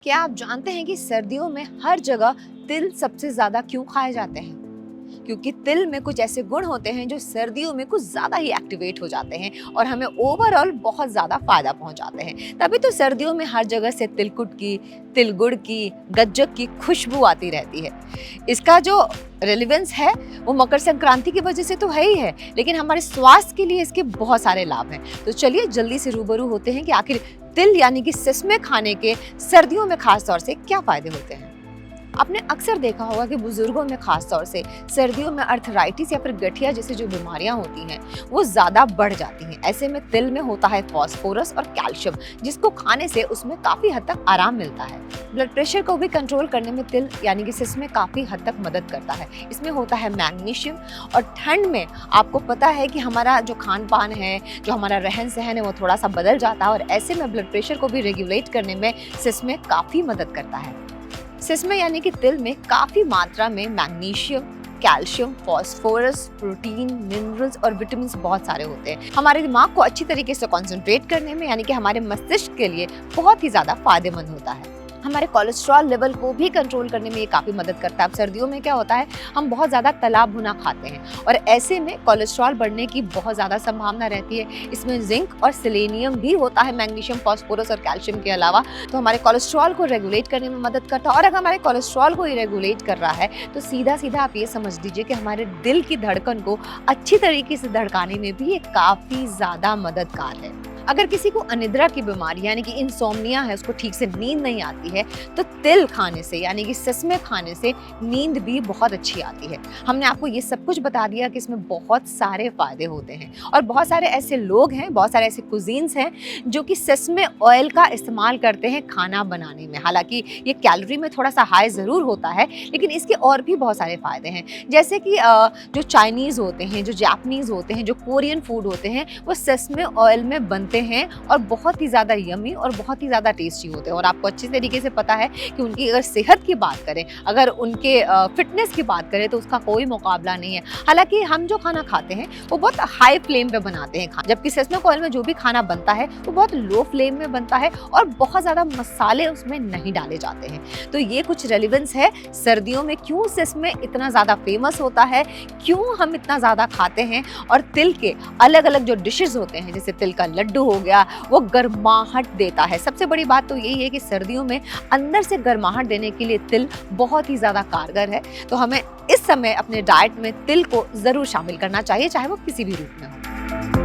क्या आप जानते हैं कि सर्दियों में हर जगह तिल सबसे ज्यादा क्यों खाए जाते हैं? क्योंकि तिल में कुछ ऐसे गुण होते हैं जो सर्दियों में कुछ ज्यादा ही एक्टिवेट हो जाते हैं और हमें ओवरऑल बहुत ज्यादा फायदा पहुंचाते हैं। तभी तो सर्दियों में हर जगह से तिलकुट की, तिल गुड़ की, गज्जक की खुशबू आती रहती है। इसका जो रेलेवेंस है वो मकर संक्रांति की वजह से तो है ही है, लेकिन हमारे स्वास्थ्य के लिए इसके बहुत सारे लाभ हैं। तो चलिए जल्दी से रूबरू होते हैं कि आखिर तिल यानी कि सिसमे खाने के सर्दियों में खास तौर से क्या फायदे होते हैं। आपने अक्सर देखा होगा कि बुजुर्गों में खास तौर से सर्दियों में अर्थराइटिस या फिर गठिया जैसी जो बीमारियां होती हैं वो ज्यादा बढ़ जाती हैं। ऐसे में तिल में होता है फास्फोरस और कैल्शियम, जिसको खाने से उसमें काफी हद तक आराम मिलता है। ब्लड प्रेशर को भी कंट्रोल करने में तिल यानी कि सिसमे काफी हद तक मदद करता है। इसमें होता है मैग्नीशियम, और ठंड में आपको पता है कि हमारा जो खान पान है, जो हमारा रहन सहन है वो थोड़ा सा बदल जाता है, और ऐसे में ब्लड प्रेशर को भी रेगुलेट करने में सिसमे काफी मदद करता है। सिसमे यानी कि तिल में काफी मात्रा में magnesium, calcium, phosphorus, protein, minerals और विटामिन्स बहुत सारे होते हैं। हमारे दिमाग को अच्छी तरीके से कंसंट्रेट करने में यानी कि हमारे मस्तिष्क के लिए बहुत ही ज्यादा फायदेमंद होता है। हमारे कोलेस्ट्रॉल लेवल को भी कंट्रोल करने में ये काफी मदद करता है। अब सर्दियों में क्या होता है, हम बहुत ज्यादा तला भुना खाते हैं और ऐसे में कोलेस्ट्रॉल बढ़ने की बहुत ज्यादा संभावना रहती है। इसमें जिंक और सेलेनियम भी होता है, मैग्नीशियम, फास्फोरस और कैल्शियम के अलावा, तो हमारे कोलेस्ट्रॉल को रेगुलेट करने में मदद करता है। और अगर हमारे कोलेस्ट्रॉल को ये रेगुलेट कर रहा है तो सीधा सीधा आप ये समझ लीजिए कि हमारे दिल की धड़कन को अच्छी तरीके से धड़काने में भी ये काफी ज्यादा मददगार है। अगर किसी को अनिद्रा की बीमारी यानी कि इंसोम्निया है, उसको ठीक से नींद नहीं आती है, तो तिल खाने से यानी कि सिसमे खाने से नींद भी बहुत अच्छी आती है। हमने आपको ये सब कुछ बता दिया कि इसमें बहुत सारे फायदे होते हैं, और बहुत सारे ऐसे लोग हैं, बहुत सारे ऐसे कुजीन्स हैं जो कि सिसमे ऑयल का इस्तेमाल करते हैं खाना बनाने में। हालांकि ये कैलोरी में थोड़ा सा हाई ज़रूर होता है, लेकिन इसके और भी बहुत सारे फायदे हैं। जैसे कि जो चाइनीज़ होते हैं, जो जापानीज़ होते हैं, जो कोरियन फूड होते हैं, वो सिसमे ऑयल में बनते हैं और बहुत ही ज़्यादा यमी और बहुत ही ज़्यादा टेस्टी होते हैं। और आपको अच्छी तरीके से पता है कि उनकी अगर सेहत की बात करें, अगर उनके फिटनेस की बात करें, तो उसका कोई मुकाबला नहीं है। हालांकि हम जो खाना खाते हैं वो बहुत हाई फ्लेम पे बनाते हैं जबकि सिसमे ऑयल में जो भी खाना बनता है वो बहुत लो फ्लेम में बनता है और बहुत ज़्यादा मसाले उसमें नहीं डाले जाते हैं। तो ये कुछ रेलिवेंस है सर्दियों में क्यों सिसमे इतना ज़्यादा फेमस होता है, क्यों हम इतना ज़्यादा खाते हैं। और तिल के अलग अलग जो डिशेज होते हैं, जैसे तिल का लड्डू हो गया, वो गर्माहट देता है। सबसे बड़ी बात तो यही है कि सर्दियों में अंदर से गर्माहट देने के लिए तिल बहुत ही ज़्यादा कारगर है। तो हमें इस समय अपने डाइट में तिल को ज़रूर शामिल करना चाहिए, चाहे वो किसी भी रूप में हो।